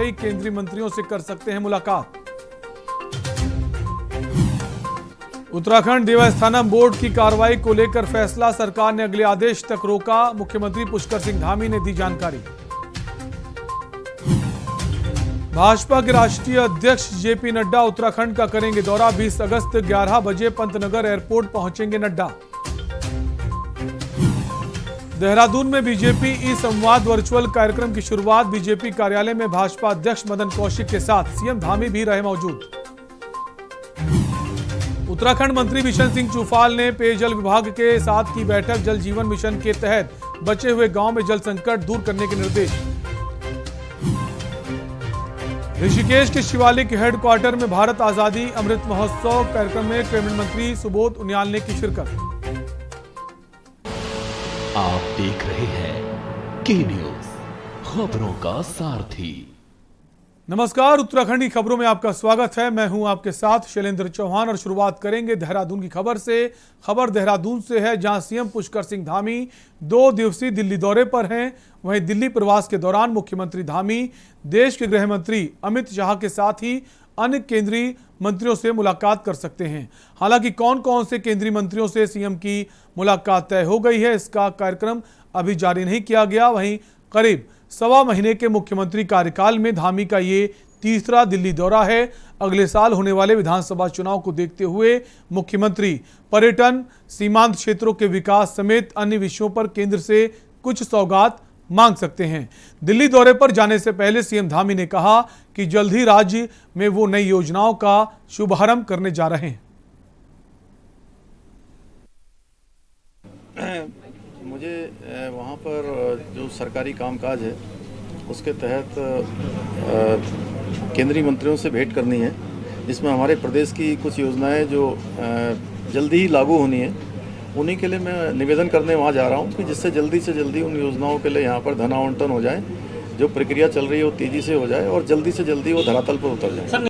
कई केंद्रीय मंत्रियों से कर सकते हैं मुलाकात। उत्तराखंड देवस्थानम बोर्ड की कार्रवाई को लेकर फैसला, सरकार ने अगले आदेश तक रोका। मुख्यमंत्री पुष्कर सिंह धामी ने दी जानकारी। भाजपा के राष्ट्रीय अध्यक्ष जेपी नड्डा उत्तराखंड का करेंगे दौरा। 20 अगस्त 11 बजे पंतनगर एयरपोर्ट पहुंचेंगे नड्डा। देहरादून में बीजेपी ई संवाद वर्चुअल कार्यक्रम की शुरुआत। बीजेपी कार्यालय में भाजपा अध्यक्ष मदन कौशिक के साथ सीएम धामी भी रहे मौजूद। उत्तराखंड मंत्री बिशन सिंह चूफाल ने पेयजल विभाग के साथ की बैठक। जल जीवन मिशन के तहत बचे हुए गांव में जल संकट दूर करने के निर्देश। ऋषिकेश के शिवालिक हेडक्वार्टर में भारत आजादी अमृत महोत्सव कार्यक्रम में कैबिनेट मंत्री सुबोध उनियाल ने की शिरकत। आप देख रहे हैं के न्यूज, खबरों का सारथी। नमस्कार, उत्तराखंड की खबरों में आपका स्वागत है। मैं हूं आपके साथ शैलेंद्र चौहान और शुरुआत करेंगे देहरादून की खबर से। खबर देहरादून से है, जहां सीएम पुष्कर सिंह धामी 2 दिवसीय दिल्ली दौरे पर हैं। वहीं दिल्ली प्रवास के दौरान मुख्यमंत्री धामी देश के गृह मंत्री अमित शाह के साथ ही अन्य केंद्रीय मंत्रियों से मुलाकात कर सकते हैं। हालांकि कौन कौन से केंद्रीय मंत्रियों से सीएम की मुलाकात तय हो गई है, इसका कार्यक्रम अभी जारी नहीं किया गया। वहीं करीब 1.25 महीने के मुख्यमंत्री कार्यकाल में धामी का ये तीसरा दिल्ली दौरा है। अगले साल होने वाले विधानसभा चुनाव को देखते हुए मुख्यमंत्री पर्यटन, सीमांत क्षेत्रों के विकास समेत अन्य विषयों पर केंद्र से कुछ सौगात मांग सकते हैं। दिल्ली दौरे पर जाने से पहले सीएम धामी ने कहा कि जल्द ही राज्य में वो नई योजनाओं का शुभारंभ करने जा रहे हैं। मुझे वहाँ पर जो सरकारी कामकाज है उसके तहत केंद्रीय मंत्रियों से भेंट करनी है, जिसमें हमारे प्रदेश की कुछ योजनाएं जो जल्दी ही लागू होनी है, उन्हीं के लिए मैं निवेदन करने वहाँ जा रहा हूँ कि जिससे जल्दी से जल्दी उन योजनाओं के लिए यहाँ पर धन आवंटन हो जाए। जो प्रक्रिया चल रही है वो तेज़ी से हो जाए और जल्दी से जल्दी वो धरातल पर उतर जाए।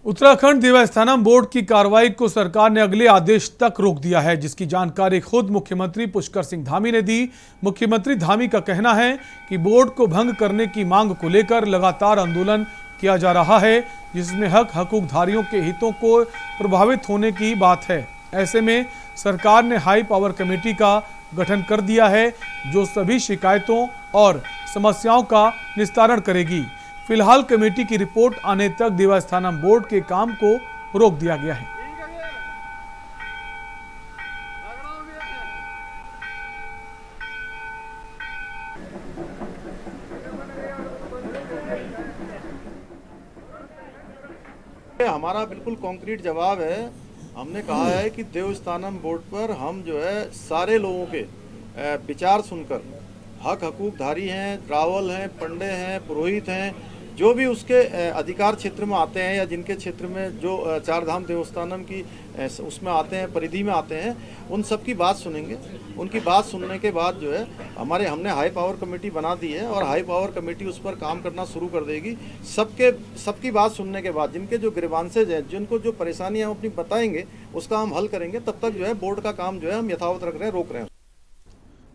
उत्तराखंड देवस्थानम बोर्ड की कार्रवाई को सरकार ने अगले आदेश तक रोक दिया है, जिसकी जानकारी खुद मुख्यमंत्री पुष्कर सिंह धामी ने दी। मुख्यमंत्री धामी का कहना है कि बोर्ड को भंग करने की मांग को लेकर लगातार आंदोलन किया जा रहा है, जिसमें हकूकधारियों के हितों को प्रभावित होने की बात है। ऐसे में सरकार ने हाई पावर कमेटी का गठन कर दिया है, जो सभी शिकायतों और समस्याओं का निस्तारण करेगी। फिलहाल कमेटी की रिपोर्ट आने तक देवस्थानम बोर्ड के काम को रोक दिया गया है। हमारा बिल्कुल कॉन्क्रीट जवाब है। हमने कहा है कि देवस्थानम बोर्ड पर हम जो है सारे लोगों के विचार सुनकर, हकूकधारी हैं, रावल हैं, पंडे हैं, पुरोहित हैं, जो भी उसके अधिकार क्षेत्र में आते हैं या जिनके क्षेत्र में जो चारधाम देवस्थानम की उसमें आते हैं, परिधि में आते हैं, उन सब की बात सुनेंगे। उनकी बात सुनने के बाद जो है हमने हाई पावर कमेटी बना दी है और हाई पावर कमेटी उस पर काम करना शुरू कर देगी। सबकी बात सुनने के बाद जिनके जो ग्रीवांसेज हैं, जिनको जो परेशानियाँ हम अपनी बताएंगे, उसका हम हल करेंगे। तब तक जो है बोर्ड का काम जो है हम यथावत रख रहे हैं, रोक रहे हैं।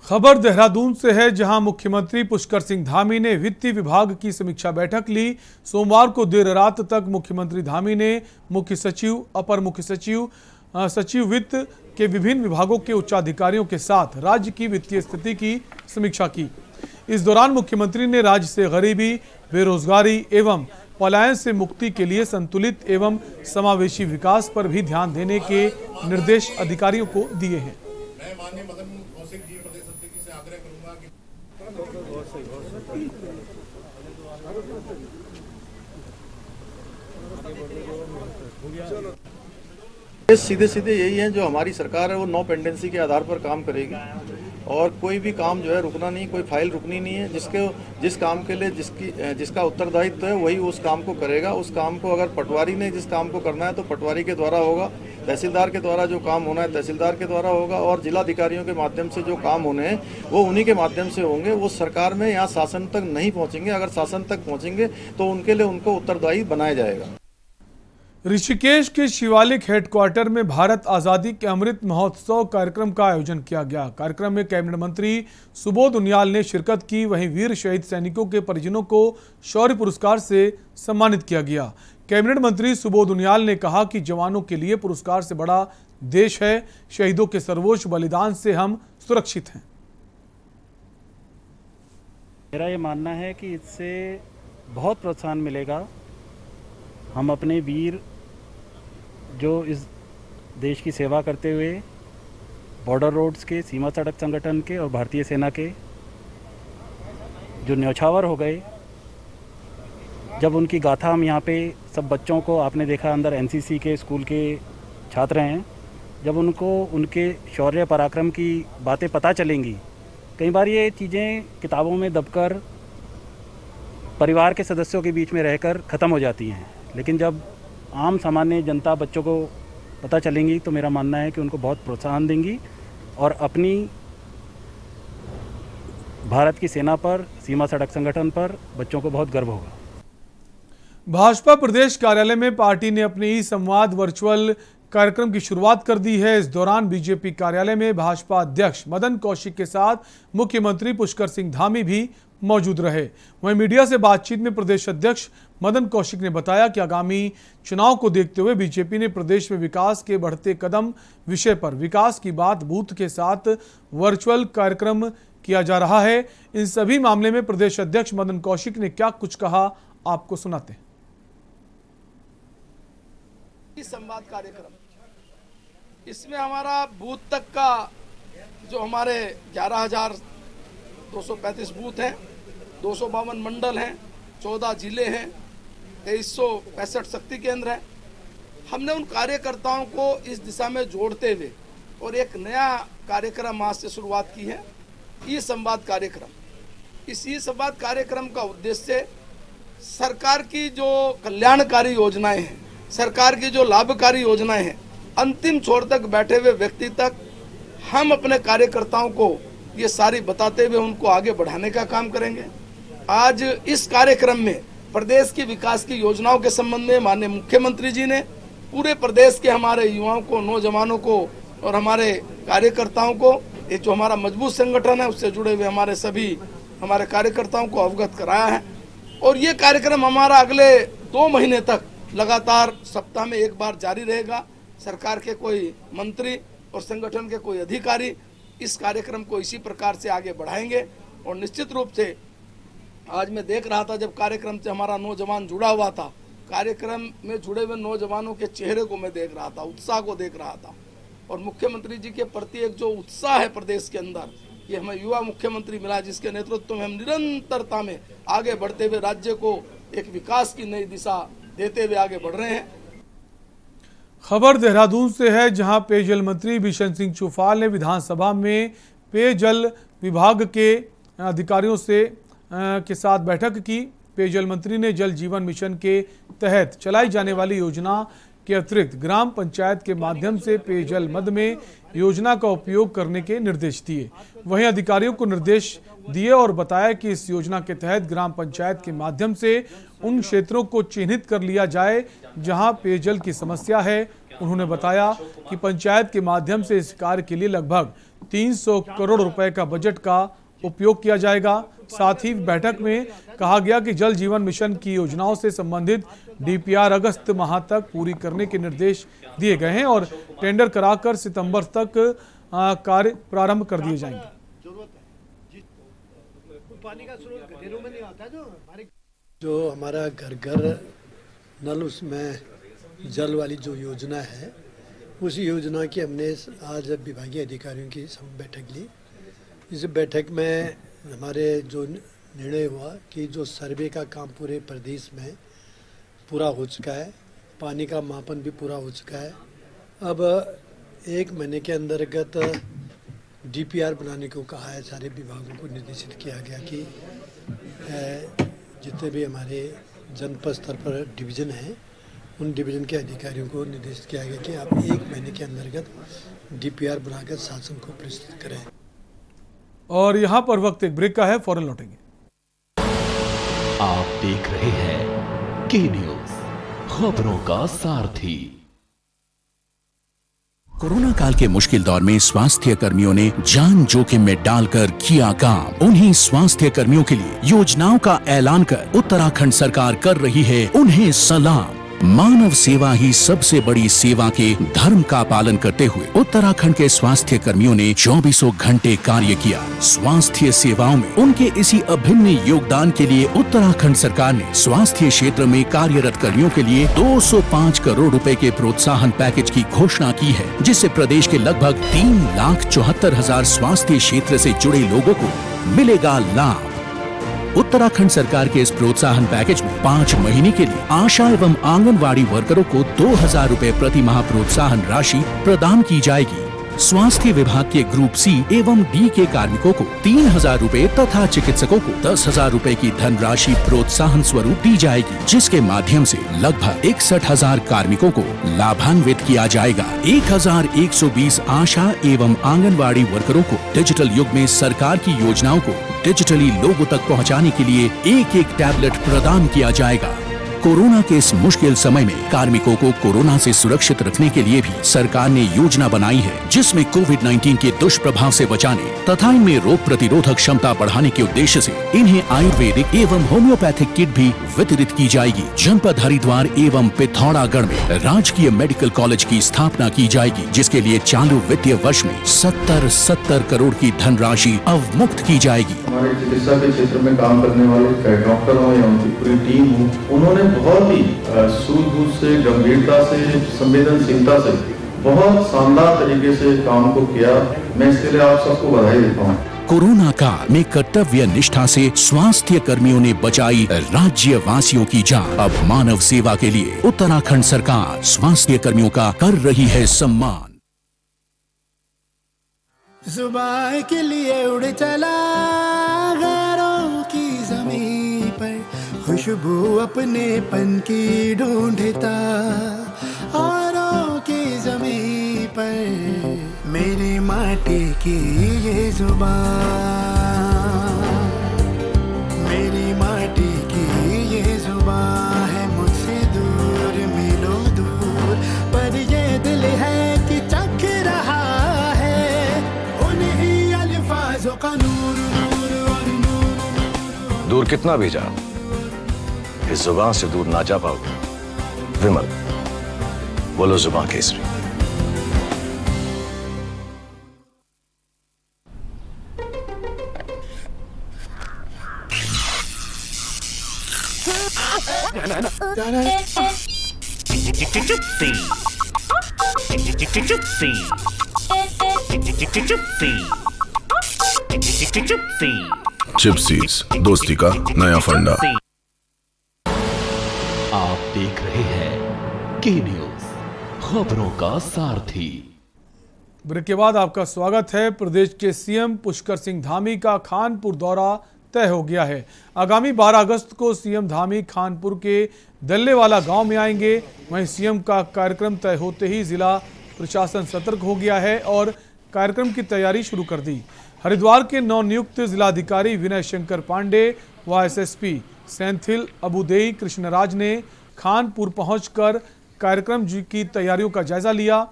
खबर देहरादून से है, जहां मुख्यमंत्री पुष्कर सिंह धामी ने वित्तीय विभाग की समीक्षा बैठक ली। सोमवार को देर रात तक मुख्यमंत्री धामी ने मुख्य सचिव, अपर मुख्य सचिव, सचिव वित्त के विभिन्न विभागों के उच्चाधिकारियों के साथ राज्य की वित्तीय स्थिति की समीक्षा की। इस दौरान मुख्यमंत्री ने राज्य से गरीबी, बेरोजगारी एवं पलायन से मुक्ति के लिए संतुलित एवं समावेशी विकास पर भी ध्यान देने के निर्देश अधिकारियों को दिए हैं। सीधे सीधे यही है, जो हमारी सरकार है वो नो पेंडेंसी के आधार पर काम करेगी और कोई भी काम जो है रुकना नहीं, कोई फाइल रुकनी नहीं है। जिस काम के लिए जिसका उत्तरदायित्व है वही उस काम को करेगा। उस काम को अगर पटवारी ने जिस काम को करना है तो पटवारी के द्वारा होगा, तहसीलदार के द्वारा जो काम होना है तहसीलदार के द्वारा होगा, और जिलाधिकारियों के माध्यम से जो काम होने हैं वो उन्हीं के माध्यम से होंगे। वो सरकार में यहाँ शासन तक नहीं पहुँचेंगे। अगर शासन तक पहुँचेंगे तो उनके लिए उनको उत्तरदायी बनाया जाएगा। ऋषिकेश के शिवालिक हेडक्वार्टर में भारत आजादी के अमृत महोत्सव कार्यक्रम का आयोजन किया गया। कार्यक्रम में कैबिनेट मंत्री सुबोध उनियाल ने शिरकत की। वहीं वीर शहीद सैनिकों के परिजनों को शौर्य पुरस्कार से सम्मानित किया गया। कैबिनेट मंत्री सुबोध उनियाल ने कहा कि जवानों के लिए पुरस्कार से बड़ा देश है। शहीदों के सर्वोच्च बलिदान से हम सुरक्षित हैं। मेरा ये मानना है कि इससे बहुत प्रोत्साहन मिलेगा। हम अपने वीर जो इस देश की सेवा करते हुए बॉर्डर रोड्स के, सीमा सड़क संगठन के और भारतीय सेना के जो न्यौछावर हो गए, जब उनकी गाथा हम यहाँ पे सब बच्चों को, आपने देखा अंदर एनसीसी के स्कूल के छात्र हैं, जब उनको उनके शौर्य पराक्रम की बातें पता चलेंगी। कई बार ये चीज़ें किताबों में दबकर परिवार के सदस्यों के बीच में रहकर ख़त्म हो जाती हैं, लेकिन जब आम सामान्य जनता बच्चों को पता चलेंगी तो मेरा मानना है कि उनको बहुत प्रोत्साहन देंगी और अपनी भारत की सेना पर, सीमा सड़क संगठन पर बच्चों को बहुत गर्व होगा। भाजपा प्रदेश कार्यालय में पार्टी ने अपने ई संवाद वर्चुअल कार्यक्रम की शुरुआत कर दी है। इस दौरान बीजेपी कार्यालय में भाजपा अध्यक्ष मदन कौशिक के साथ मुख्यमंत्री पुष्कर सिंह धामी भी मौजूद रहे। वहीं मीडिया से बातचीत में प्रदेश अध्यक्ष मदन कौशिक ने बताया कि आगामी चुनाव को देखते हुए बीजेपी ने प्रदेश में विकास के बढ़ते कदम विषय पर विकास की बात बूथ के साथ वर्चुअल कार्यक्रम किया जा रहा है। इन सभी मामले में प्रदेश अध्यक्ष मदन कौशिक ने क्या कुछ कहा, आपको सुनाते हैं। संवाद कार्यक्रम, इसमें हमारा बूथ तक का जो हमारे 11,235 बूथ हैं, 252 मंडल हैं, 14 जिले हैं, 2365 शक्ति केंद्र हैं। हमने उन कार्यकर्ताओं को इस दिशा में जोड़ते हुए और एक नया कार्यक्रम आज से शुरुआत की है, ई संवाद कार्यक्रम। इस ई संवाद कार्यक्रम का उद्देश्य सरकार की जो कल्याणकारी योजनाएं हैं, सरकार की जो लाभकारी योजनाएं हैं, अंतिम छोर तक बैठे हुए व्यक्ति तक हम अपने कार्यकर्ताओं को ये सारी बताते हुए उनको आगे बढ़ाने का काम करेंगे। आज इस कार्यक्रम में प्रदेश की विकास की योजनाओं के संबंध में माननीय मुख्यमंत्री जी ने पूरे प्रदेश के हमारे युवाओं को, नौजवानों को और हमारे कार्यकर्ताओं को, ये जो हमारा मजबूत संगठन है उससे जुड़े हुए हमारे सभी हमारे कार्यकर्ताओं को अवगत कराया है। और ये कार्यक्रम हमारा अगले 2 महीने तक लगातार सप्ताह में एक बार जारी रहेगा। सरकार के कोई मंत्री और संगठन के कोई अधिकारी इस कार्यक्रम को इसी प्रकार से आगे बढ़ाएंगे। और निश्चित रूप से आज मैं देख रहा था, जब कार्यक्रम से हमारा नौजवान जुड़ा हुआ था, कार्यक्रम में जुड़े हुए नौजवानों के चेहरे को मैं देख रहा था, उत्साह को देख रहा था। और मुख्यमंत्री जी के प्रति एक जो उत्साह है प्रदेश के अंदर, ये हमें युवा मुख्यमंत्री मिला जिसके नेतृत्व में हम निरंतरता में आगे बढ़ते हुए राज्य को एक विकास की नई दिशा देते हुए आगे बढ़ रहे हैं। खबर देहरादून से है, जहां पेयजल मंत्री बिशन सिंह चुफाल ने विधानसभा में पेयजल विभाग के अधिकारियों के साथ बैठक की। पेयजल मंत्री ने जल जीवन मिशन के तहत चलाई जाने वाली योजना के अतिरिक्त ग्राम पंचायत के माध्यम से पेयजल मद में योजना का उपयोग करने के निर्देश दिए। वहीं अधिकारियों को निर्देश दिए और बताया कि इस योजना के तहत ग्राम पंचायत के माध्यम से उन क्षेत्रों को चिन्हित कर लिया जाए जहां पेयजल की समस्या है। उन्होंने बताया कि पंचायत के माध्यम से इस कार्य के लिए लगभग 300 करोड़ रुपए का बजट का उपयोग किया जाएगा। साथ ही बैठक में कहा गया कि जल जीवन मिशन की योजनाओं से संबंधित डीपीआर अगस्त माह तक पूरी करने के निर्देश दिए गए हैं और टेंडर कराकर सितंबर तक कार्य प्रारंभ कर दिए जाएंगे। जो हमारा घर घर नल उसमें जल वाली जो योजना है, उस योजना की हमने आज विभागीय अधिकारियों की बैठक ली। इस बैठक में हमारे जो निर्णय हुआ कि जो सर्वे का काम पूरे प्रदेश में पूरा हो चुका है, पानी का मापन भी पूरा हो चुका है। अब 1 महीने के अंतर्गत डीपीआर बनाने को कहा है। सारे विभागों को निर्देशित किया गया कि जितने भी हमारे जनपद स्तर पर डिवीज़न हैं, उन डिवीज़न के अधिकारियों को निर्देशित किया गया कि आप 1 महीने के अंतर्गत डीपीआर बनाकर शासन को प्रस्तुत करें। और यहाँ पर वक्त एक ब्रेक का है, फौरन लौटेंगे। आप देख रहे हैं के न्यूज़, खबरों का सारथी। कोरोना काल के मुश्किल दौर में स्वास्थ्य कर्मियों ने जान जोखिम में डालकर किया काम। उन्हीं स्वास्थ्य कर्मियों के लिए योजनाओं का ऐलान कर उत्तराखंड सरकार कर रही है उन्हें सलाम। मानव सेवा ही सबसे बड़ी सेवा के धर्म का पालन करते हुए उत्तराखंड के स्वास्थ्य कर्मियों ने 24 घंटे कार्य किया। स्वास्थ्य सेवाओं में उनके इसी अभिन्न योगदान के लिए उत्तराखंड सरकार ने स्वास्थ्य क्षेत्र में कार्यरत कर्मियों के लिए 205 करोड़ रुपए के प्रोत्साहन पैकेज की घोषणा की है, जिससे प्रदेश के लगभग 3,74,000 स्वास्थ्य क्षेत्र से जुड़े लोगों को मिलेगा लाभ। उत्तराखंड सरकार के इस प्रोत्साहन पैकेज में 5 महीने के लिए आशा एवं आंगनवाड़ी वर्करों को 2,000 रुपए प्रति माह प्रोत्साहन राशि प्रदान की जाएगी। स्वास्थ्य विभाग के ग्रुप सी एवं डी के कार्मिकों को 3,000 रुपए तथा चिकित्सकों को 10,000 रुपए की धनराशि प्रोत्साहन स्वरूप दी जाएगी, जिसके माध्यम से लगभग 61,000 कार्मिकों को लाभान्वित किया जाएगा। 1,120 आशा एवं आंगनवाड़ी वर्करों को डिजिटल युग में सरकार की योजनाओं को डिजिटली लोगों तक पहुंचाने के लिए एक टैबलेट प्रदान किया जाएगा। कोरोना के इस मुश्किल समय में कार्मिकों को कोरोना से सुरक्षित रखने के लिए भी सरकार ने योजना बनाई है, जिसमें कोविड-19 के दुष्प्रभाव से बचाने तथा इनमें रोग प्रतिरोधक क्षमता बढ़ाने के उद्देश्य से इन्हें आयुर्वेदिक एवं होम्योपैथिक किट भी वितरित की जाएगी। जनपद हरिद्वार एवं पिथौरागढ़ में राजकीय मेडिकल कॉलेज की स्थापना की जाएगी, जिसके लिए चालू वित्तीय वर्ष में 70 करोड़ की धनराशि अवमुक्त की जाएगी। हमारे चिकित्सा के क्षेत्र में काम करने वाले चाहे डॉक्टर हो या उनकी पूरी टीम हो, उन्होंने बहुत ही सूझबूझ से, गंभीरता से, संवेदनशीलता से बहुत शानदार तरीके से काम को किया। मैं इसके लिए आप सबको बधाई देता हूँ। कोरोना काल में कर्तव्य निष्ठा से स्वास्थ्य कर्मियों ने बचाई राज्यवासियों की जान। अब मानव सेवा के लिए उत्तराखंड सरकार स्वास्थ्य कर्मियों का कर रही है सम्मान। जुबान के लिए उड़ चला गैरों की ज़मीं पर, खुशबू अपने पन की ढूंढता औरों की ज़मीं पर, मेरी माटी की ये जुबान, मेरी माटी की ये जुबान है मुझसे दूर मीलों दूर, पर ये दिल है कि चख रहा है उन्हीं अल्फाजों का नूर नूर और नूर। दूर कितना भी जा, इस जुबान से दूर ना जा पाओगे। विमल, बोलो जुबान केसरी। चिप्सीज, दोस्ती का नया फंडा। आप देख रहे हैं के न्यूज, खबरों का सारथी। ब्रेक के बाद आपका स्वागत है। प्रदेश के सीएम पुष्कर सिंह धामी का खानपुर दौरा तय हो गया है। आगामी 12 अगस्त को सीएम धामी खानपुर के दल्लेवाला गांव में आएंगे। वहीं सीएम का कार्यक्रम तय होते ही जिला प्रशासन सतर्क हो गया है और कार्यक्रम की तैयारी शुरू कर दी। हरिद्वार के नवनियुक्त जिलाधिकारी विनय शंकर पांडे व एसएसपी सेंथिल अबुदेई कृष्णराज ने खानपुर पहुंचकर कार्यक्रम की तैयारियों का जायजा लिया।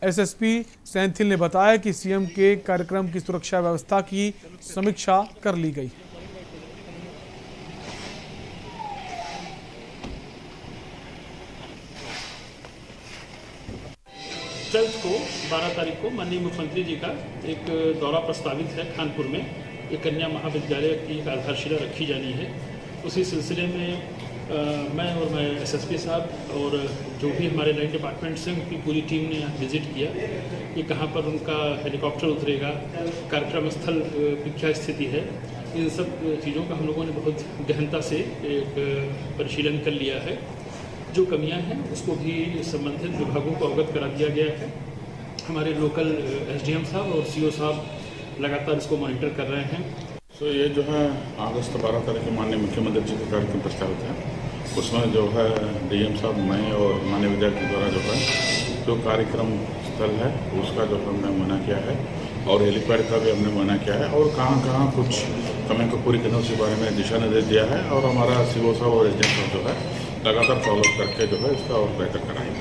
एसएसपी सेंथिल ने बताया कि सीएम के कार्यक्रम की सुरक्षा व्यवस्था की समीक्षा कर ली गई। जल्द को 12 तारीख को माननीय मुख्यमंत्री जी का एक दौरा प्रस्तावित है। खानपुर में एक कन्या महाविद्यालय की एक आधारशिला रखी जानी है। उसी सिलसिले में मैं एसएसपी साहब और जो भी हमारे लाइन डिपार्टमेंट से उनकी पूरी टीम ने यहाँ विजिट किया कि कहाँ पर उनका हेलीकॉप्टर उतरेगा, कार्यक्रम स्थल की क्या स्थिति है, इन सब चीज़ों का हम लोगों ने बहुत गहनता से एक परिशीलन कर लिया है। जो कमियां हैं उसको भी संबंधित विभागों को अवगत करा दिया गया है। हमारे लोकल एसडीएम साहब और सीओ साहब लगातार इसको मॉनिटर कर रहे हैं। तो ये जो है अगस्त 12 तारीख को माननीय मुख्यमंत्री जी का कार्यक्रम प्रस्तावित है। उसमें जो है डीएम साहब, मैं और माननीय विधायक द्वारा जो है जो कार्यक्रम स्थल है उसका जो हमने मना किया है और हेलीपैड का भी हमने मना किया है और कहाँ कुछ कमियों को पूरी करने उसी बारे में दिशा निर्देश दिया है और हमारा सीओ साहब और एसडीएम साहब जो है लगातार फॉलो करके जो है इसका और बेहतर कराएंगे।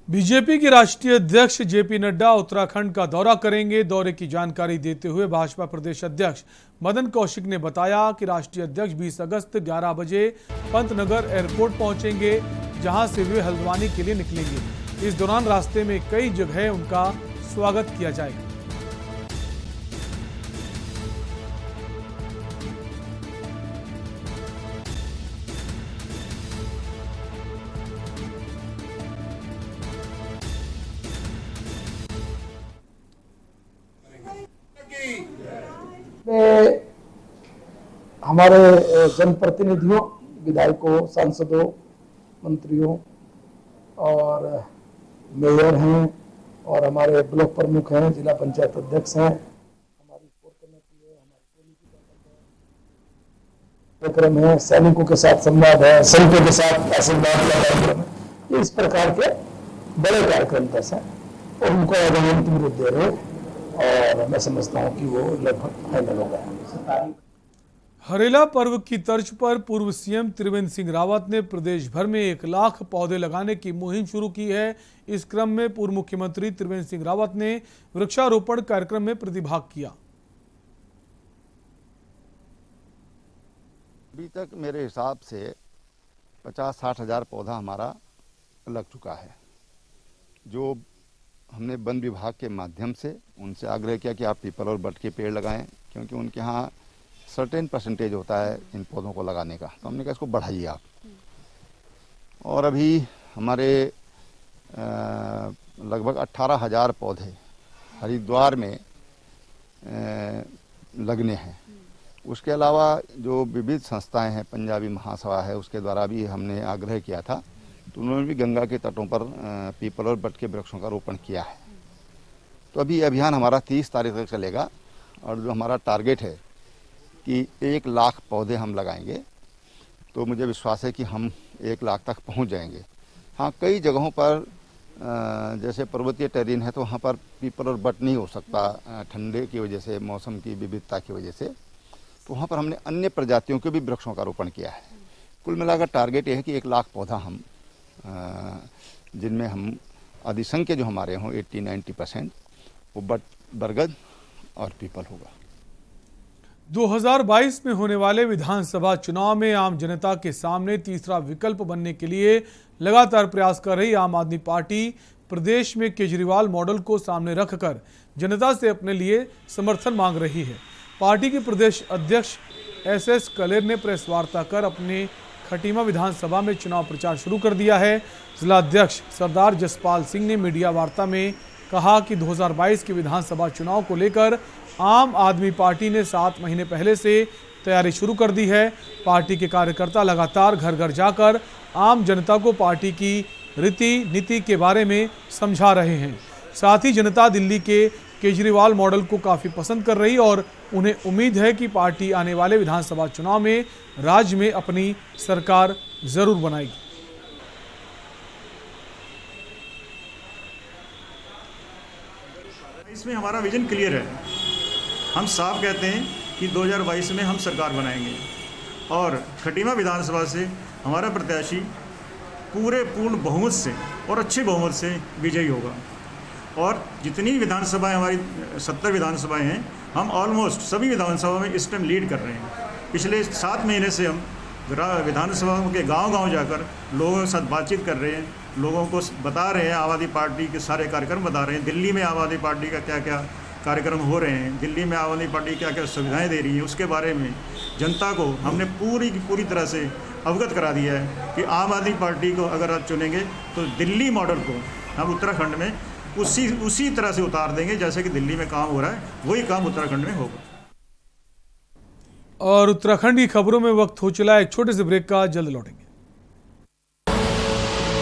बीजेपी के राष्ट्रीय अध्यक्ष जेपी नड्डा उत्तराखंड का दौरा करेंगे। दौरे की जानकारी देते हुए भाजपा प्रदेश अध्यक्ष मदन कौशिक ने बताया कि राष्ट्रीय अध्यक्ष 20 अगस्त 11 बजे पंतनगर एयरपोर्ट पहुंचेंगे, जहां से वे हल्द्वानी के लिए निकलेंगे। इस दौरान रास्ते में कई जगह उनका स्वागत किया जाएगा। हमारे जनप्रतिनिधियों, विधायकों, सांसदों, मंत्रियों और मेयर हैं और हमारे ब्लॉक प्रमुख हैं, जिला पंचायत अध्यक्ष हैं, हमारी कोर कमेटी है, हमारी कार्यक्रम है, सैनिकों के साथ संवाद है, संतों के साथ आशीर्वाद का कार्यक्रम है। इस प्रकार के बड़े कार्यक्रम दस हैं और उनको अंतिम रूप दे रहे और मैं समझता हूँ कि वो लगभग फाइनल हो गया। हरेला पर्व की तर्ज पर पूर्व सीएम त्रिवेंद्र सिंह रावत ने प्रदेश भर में 1 लाख पौधे लगाने की मुहिम शुरू की है। इस क्रम में पूर्व मुख्यमंत्री त्रिवेंद्र सिंह रावत ने वृक्षारोपण कार्यक्रम में प्रतिभाग किया। अभी तक मेरे हिसाब से 50-60 हज़ार पौधा हमारा लग चुका है, जो हमने वन विभाग के माध्यम से उनसे आग्रह किया कि आप पीपल और बट के पेड़ लगाएं, क्योंकि उनके यहाँ सर्टेन परसेंटेज होता है इन पौधों को लगाने का। तो हमने कहा इसको बढ़ाइए आप। और अभी हमारे लगभग 18,000 पौधे हरिद्वार में लगने हैं। उसके अलावा जो विविध संस्थाएं हैं, पंजाबी महासभा है, उसके द्वारा भी हमने आग्रह किया था, तो उन्होंने भी गंगा के तटों पर पीपल और बट के वृक्षों का रोपण किया है। तो अभी अभियान हमारा 30 तारीख तक चलेगा और जो हमारा टारगेट है कि 1 लाख पौधे हम लगाएंगे, तो मुझे विश्वास है कि हम 1 लाख तक पहुंच जाएंगे। हाँ, कई जगहों पर जैसे पर्वतीय टेरेन है तो वहाँ पर पीपल और बट नहीं हो सकता ठंडे की वजह से, मौसम की विविधता की वजह से, तो वहाँ पर हमने अन्य प्रजातियों के भी वृक्षों का रोपण किया है। कुल मिलाकर टारगेट ये है कि 1 लाख पौधा हम जिनमें हम अधिसंख्य जो हमारे हों 80-90% वो बरगद और पीपल होगा। 2022 में होने वाले विधानसभा चुनाव में आम जनता के सामने तीसरा विकल्प बनने के लिए लगातार प्रयास कर रही आम आदमी पार्टी प्रदेश में केजरीवाल मॉडल को सामने रखकर जनता से अपने लिए समर्थन मांग रही है। पार्टी के प्रदेश अध्यक्ष SS कलेर ने प्रेस वार्ता कर अपने खटीमा विधानसभा में चुनाव प्रचार शुरू कर दिया है। जिला अध्यक्ष सरदार जसपाल सिंह ने मीडिया वार्ता में कहा कि 2022 के विधानसभा चुनाव को लेकर आम आदमी पार्टी ने 7 महीने पहले से तैयारी शुरू कर दी है। पार्टी के कार्यकर्ता लगातार घर घर जाकर आम जनता को पार्टी की रीति नीति के बारे में समझा रहे हैं। साथ ही जनता दिल्ली के केजरीवाल मॉडल को काफ़ी पसंद कर रही और उन्हें उम्मीद है कि पार्टी आने वाले विधानसभा चुनाव में राज्य में अपनी सरकार जरूर बनाएगी। इसमें हमारा विजन क्लियर है। हम साफ कहते हैं कि 2022 में हम सरकार बनाएंगे और खटीमा विधानसभा से हमारा प्रत्याशी पूर्ण बहुमत से और अच्छे बहुमत से विजयी होगा। और जितनी विधानसभाएं हमारी 70 विधानसभाएं हैं, हम ऑलमोस्ट सभी विधानसभा में इस टाइम लीड कर रहे हैं। पिछले 7 महीने से हम विधानसभाओं के गांव-गांव जाकर लोगों के साथ बातचीत कर रहे हैं, लोगों को बता रहे हैं, आम आदमी पार्टी के सारे कार्यक्रम बता रहे हैं। दिल्ली में आम आदमी पार्टी का क्या क्या कार्यक्रम हो रहे हैं, दिल्ली में आम आदमी पार्टी क्या क्या सुविधाएं दे रही है, उसके बारे में जनता को हमने पूरी तरह से अवगत करा दिया है कि आम आदमी पार्टी को अगर आप चुनेंगे तो दिल्ली मॉडल को हम उत्तराखंड में उसी तरह से उतार देंगे जैसे कि दिल्ली में काम हो रहा है, वही काम उत्तराखंड में होगा। और उत्तराखंड की खबरों में वक्त हो चला एक छोटे से ब्रेक का, जल्द लौटेंगे।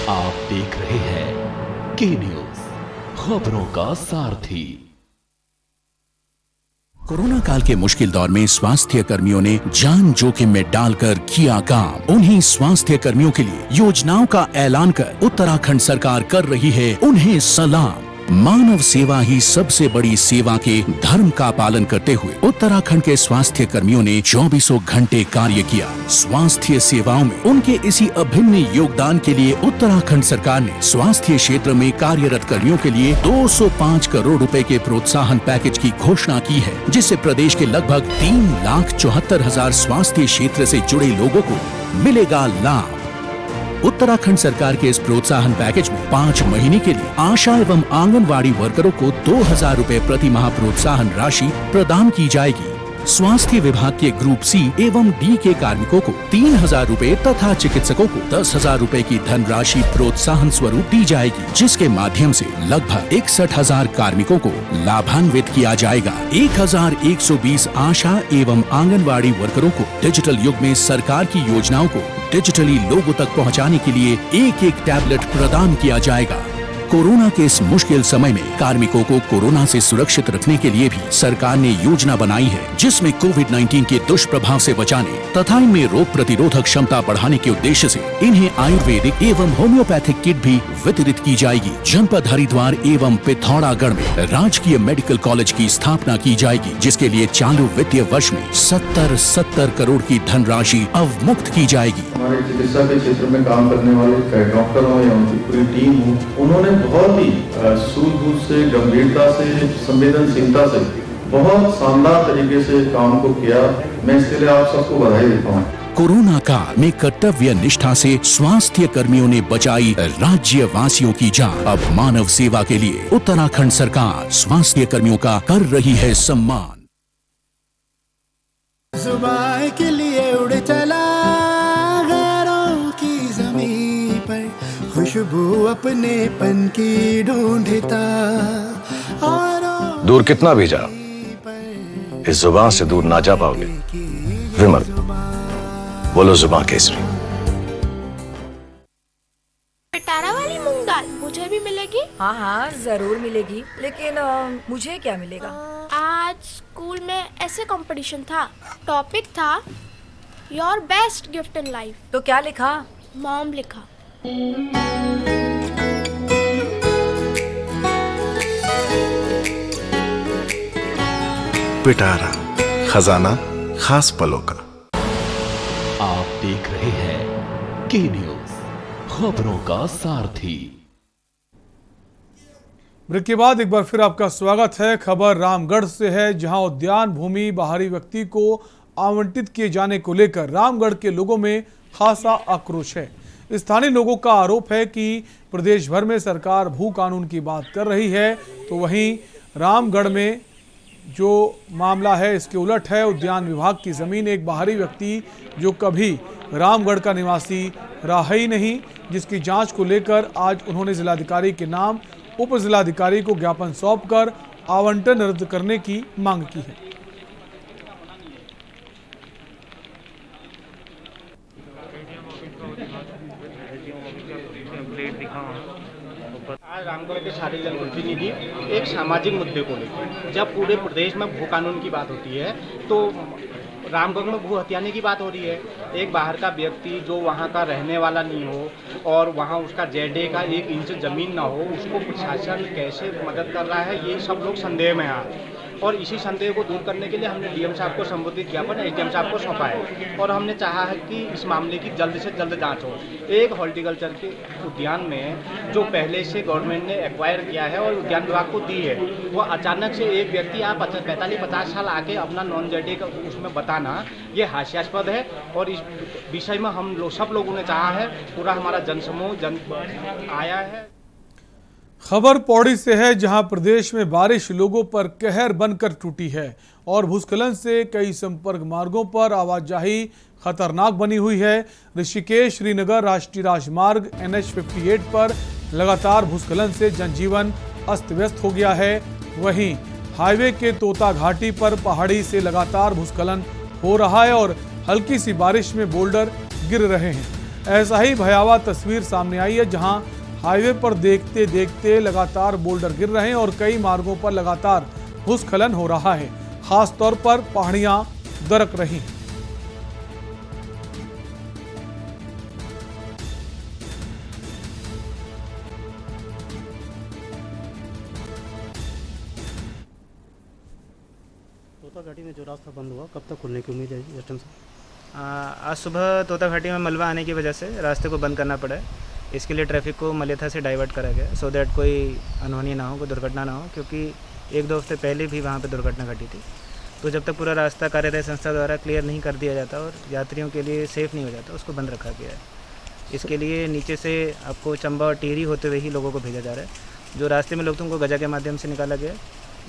आप देख रहे हैं के न्यूज, खबरों का सारथी। कोरोना काल के मुश्किल दौर में स्वास्थ्य कर्मियों ने जान जोखिम में डालकर किया काम। उन्हीं स्वास्थ्य कर्मियों के लिए योजनाओं का ऐलान कर उत्तराखंड सरकार कर रही है उन्हें सलाम। मानव सेवा ही सबसे बड़ी सेवा के धर्म का पालन करते हुए उत्तराखंड के स्वास्थ्य कर्मियों ने 24 घंटे कार्य किया। स्वास्थ्य सेवाओं में उनके इसी अभिन्न योगदान के लिए उत्तराखंड सरकार ने स्वास्थ्य क्षेत्र में कार्यरत कर्मियों के लिए 205 करोड़ रुपए के प्रोत्साहन पैकेज की घोषणा की है, जिससे प्रदेश के लगभग 3,74,000 स्वास्थ्य क्षेत्र से जुड़े लोगों को मिलेगा लाभ। उत्तराखंड सरकार के इस प्रोत्साहन पैकेज में 5 महीने के लिए आशा एवं आंगनवाड़ी वर्करों को 2,000 रुपए प्रति माह प्रोत्साहन राशि प्रदान की जाएगी। स्वास्थ्य विभाग के ग्रुप सी एवं डी के कार्मिकों को 3,000 रुपए तथा चिकित्सकों को 10,000 रुपए की धनराशि प्रोत्साहन स्वरूप दी जाएगी, जिसके माध्यम से लगभग 61,000 कार्मिकों को लाभान्वित किया जाएगा। 1,120 आशा एवं आंगनवाड़ी वर्करों को डिजिटल युग में सरकार की योजनाओं को डिजिटली लोगों तक पहुंचाने के लिए एक टैबलेट प्रदान किया जाएगा। कोरोना के इस मुश्किल समय में कार्मिकों को कोरोना से सुरक्षित रखने के लिए भी सरकार ने योजना बनाई है, जिसमें कोविड-19 के दुष्प्रभाव से बचाने तथा इनमें रोग प्रतिरोधक क्षमता बढ़ाने के उद्देश्य से इन्हें आयुर्वेदिक एवं होम्योपैथिक किट भी वितरित की जाएगी। जनपद हरिद्वार एवं पिथौरागढ़ में राजकीय मेडिकल कॉलेज की स्थापना की जाएगी, जिसके लिए चालू वित्तीय वर्ष में 70 करोड़ की धनराशि अवमुक्त की जाएगी। हमारे चिकित्सा के क्षेत्र में काम करने वाले डॉक्टर हो या उनकी पूरी टीम हो, उन्होंने बहुत ही सूझबूझ से, गंभीरता से, संवेदनशीलता से बहुत शानदार तरीके से काम को किया। मैं इसके लिए आप सबको बधाई देता हूँ। कोरोना काल में कर्तव्य निष्ठा से स्वास्थ्य कर्मियों ने बचाई राज्यवासियों की जान। अब मानव सेवा के लिए उत्तराखंड सरकार स्वास्थ्य कर्मियों का कर रही है सम्मान। जुबान के लिए उड़ चला गैरों की ज़मीं पर, खुशबू अपने पन की ढूंढता। दूर कितना भी जाओ, इस जुबान से दूर ना जा पाओगे। विमल, बोलो जुबान केसरी। पिटारा वाली मूंग दाल मुझे भी मिलेगी? हाँ हाँ जरूर मिलेगी, लेकिन मुझे क्या मिलेगा? आज स्कूल में ऐसे कंपटीशन था, टॉपिक था your best gift in life. तो क्या लिखा? मॉम लिखा। पिटारा, खजाना खास पलों का। आप देख रहे हैं के न्यूज, खबरों का सारथी। ब्रेक के बाद एक बार फिर आपका स्वागत है। खबर रामगढ़ से है, जहां उद्यान भूमि बाहरी व्यक्ति को आवंटित किए जाने को लेकर रामगढ़ के लोगों में खासा आक्रोश है। स्थानीय लोगों का आरोप है कि प्रदेश भर में सरकार भू कानून की बात कर रही है, तो वहीं रामगढ़ में जो मामला है इसके उलट है। उद्यान विभाग की ज़मीन एक बाहरी व्यक्ति जो कभी रामगढ़ का निवासी रहा ही नहीं, जिसकी जांच को लेकर आज उन्होंने जिलाधिकारी के नाम उप जिलाधिकारी को ज्ञापन सौंपकर आवंटन रद्द करने की मांग की है। आज रामगढ़ के सारे जनप्रतिनिधि एक सामाजिक मुद्दे को लेकर, जब पूरे प्रदेश में भू कानून की बात होती है तो रामगढ़ में भू हथियाने की बात हो रही है। एक बाहर का व्यक्ति जो वहाँ का रहने वाला नहीं हो और वहाँ उसका जेडे का 1 इंच ज़मीन ना हो, उसको प्रशासन कैसे मदद कर रहा है, ये सब लोग संदेह में हैं। और इसी संदेह को दूर करने के लिए हमने डीएम साहब को संबोधित ज्ञापन एसडीएम साहब को सौंपा है और हमने चाहा है कि इस मामले की जल्द से जल्द जांच हो। एक हॉर्टिकल्चर के उद्यान में जो पहले से गवर्नमेंट ने एक्वायर किया है और उद्यान विभाग को दी है, वो अचानक से एक व्यक्ति आप 45-50 साल आके अपना नॉन जेडे का उसमें बताना, ये हास्यास्पद है। और इस विषय में हम लोग सब लोगों ने चाहा है, पूरा हमारा जनसमूह आया है। खबर पौड़ी से है, जहां प्रदेश में बारिश लोगों पर कहर बनकर टूटी है और भूस्खलन से कई संपर्क मार्गों पर आवाजाही खतरनाक बनी हुई है। ऋषिकेश श्रीनगर राष्ट्रीय राजमार्ग NH58 पर लगातार भूस्खलन से जनजीवन अस्त व्यस्त हो गया है। वहीं हाईवे के तोता घाटी पर पहाड़ी से लगातार भूस्खलन हो रहा है और हल्की सी बारिश में बोल्डर गिर रहे हैं। ऐसा ही भयावह तस्वीर सामने आई है, जहां हाईवे पर देखते देखते लगातार बोल्डर गिर रहे हैं और कई मार्गों पर लगातार भूस्खलन हो रहा है। खास तौर पर पहाड़ियां दरक रही हैं। तोता घाटी में जो रास्ता बंद हुआ कब तक खुलने की उम्मीद है एस डी एम साहब? आज सुबह तोता घाटी में मलबा आने की वजह से रास्ते को बंद करना पड़ा है। इसके लिए ट्रैफिक को मलेथा से डाइवर्ट करा गया सो दैट कोई अनहोनी ना हो, कोई दुर्घटना ना हो, क्योंकि 1-2 हफ्ते पहले भी वहाँ पर दुर्घटना घटी थी। तो जब तक पूरा रास्ता कार्यदायी संस्था द्वारा क्लियर नहीं कर दिया जाता और यात्रियों के लिए सेफ़ नहीं हो जाता, उसको बंद रखा गया है। इसके लिए नीचे से आपको चंबा और टिहरी होते हुए ही लोगों को भेजा जा रहा है। जो रास्ते में लोग थे उनको गजा के माध्यम से निकाला गया,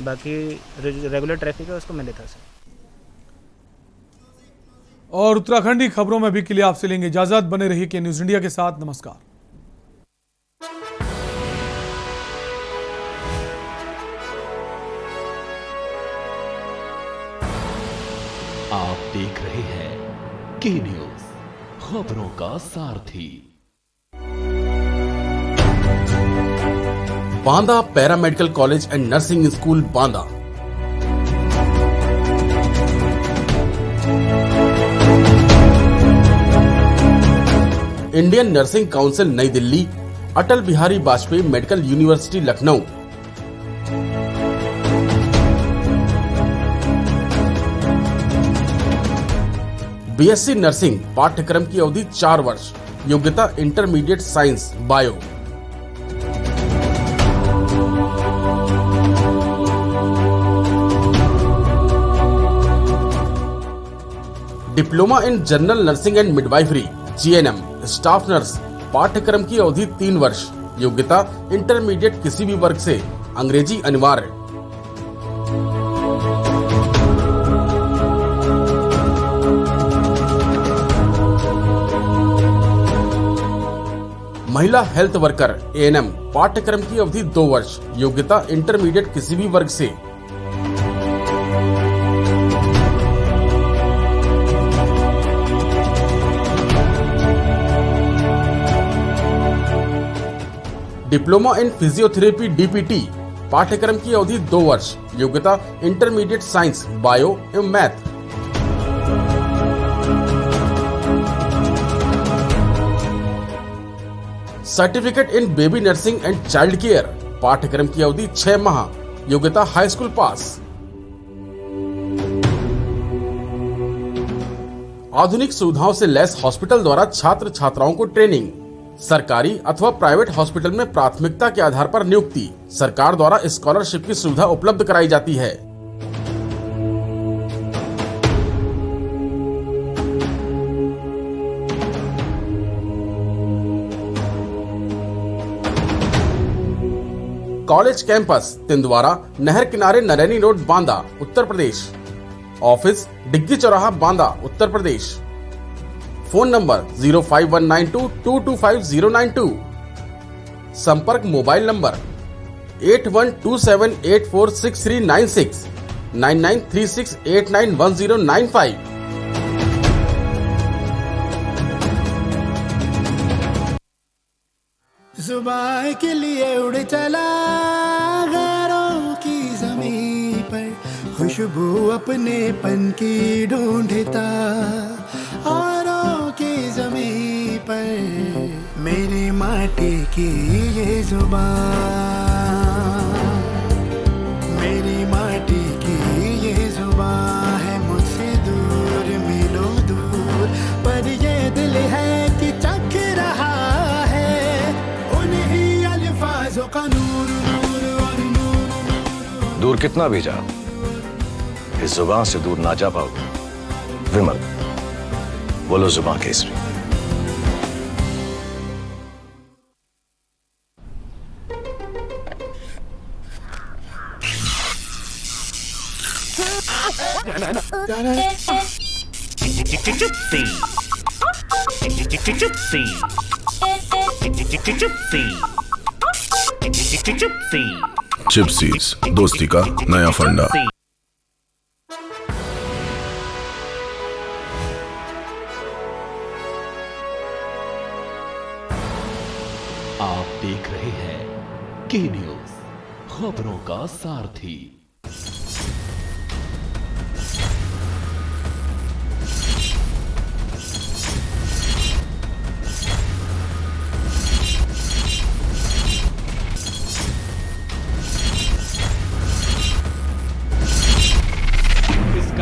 बाकी रेगुलर ट्रैफिक है उसको मिलेथा से। और उत्तराखंडी खबरों में भी के लिए आपसे लेंगे इजाजत। बने रहिए के न्यूज़ इंडिया के साथ। नमस्कार। आप देख रहे हैं के न्यूज़, खबरों का सारथी। Banda paramedical college and nursing school Banda. Indian nursing council नई Delhi, Atal Bihari Vajpayee medical university Lucknow. BSc nursing पाठ्यक्रम की अवधि 4 वर्ष, योग्यता intermediate science bio. Diploma in general nursing and midwifery GNM staff nurse पाठ्यक्रम की अवधि 3 वर्ष, योग्यता इंटरमीडिएट किसी भी वर्ग से, अंग्रेजी अनिवार्य। महिला हेल्थ वर्कर एएनएम पाठ्यक्रम की अवधि 2 वर्ष, योग्यता इंटरमीडिएट किसी भी वर्ग से। डिप्लोमा इन फिजियोथेरेपी डीपीटी पाठ्यक्रम की अवधि 2 वर्ष, योग्यता इंटरमीडिएट साइंस बायो एवं math. Certificate in baby nursing and child care पाठ्यक्रम की अवधि 6 माह, योग्यता हाई स्कूल पास। आधुनिक सुविधाओं से लैस हॉस्पिटल द्वारा छात्र छात्राओं को ट्रेनिंग। सरकारी अथवा प्राइवेट हॉस्पिटल में प्राथमिकता के आधार पर नियुक्ति। सरकार द्वारा स्कॉलरशिप की सुविधा उपलब्ध कराई जाती है। कॉलेज कैंपस तिंदवारा, नहर किनारे, नरैनी रोड, बांदा, उत्तर प्रदेश। ऑफिस डिग्गी चौराहा, बांदा, उत्तर प्रदेश। Phone number 0519222592। संपर्क मोबाइल नंबर 8127846396, 9936891095। जुबान के लिए उड़ चला गैरों की ज़मीं पर, खुशबू अपने पन की ढूंढता औरों की ज़मीं पर। मेरी माटी की ये जुबान, मेरी माटी की ये जुबान है मुझसे दूर मीलों दूर, पर ये दिल है कि चख रहा है उन्हीं अल्फाजों का नूर नूर और नूर। दूर कितना भी जा, इस जुबान से दूर ना जा पाओगे। विमल, बोलो जुबान केसरी। चिप्सीज, दोस्ती का नया फंडा। आप देख रहे हैं के न्यूज़, खबरों का सारथी।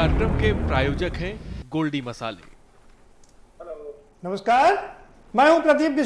कार्यक्रम के प्रायोजक हैं गोल्डी मसाले। नमस्कार, मैं हूं प्रदीप।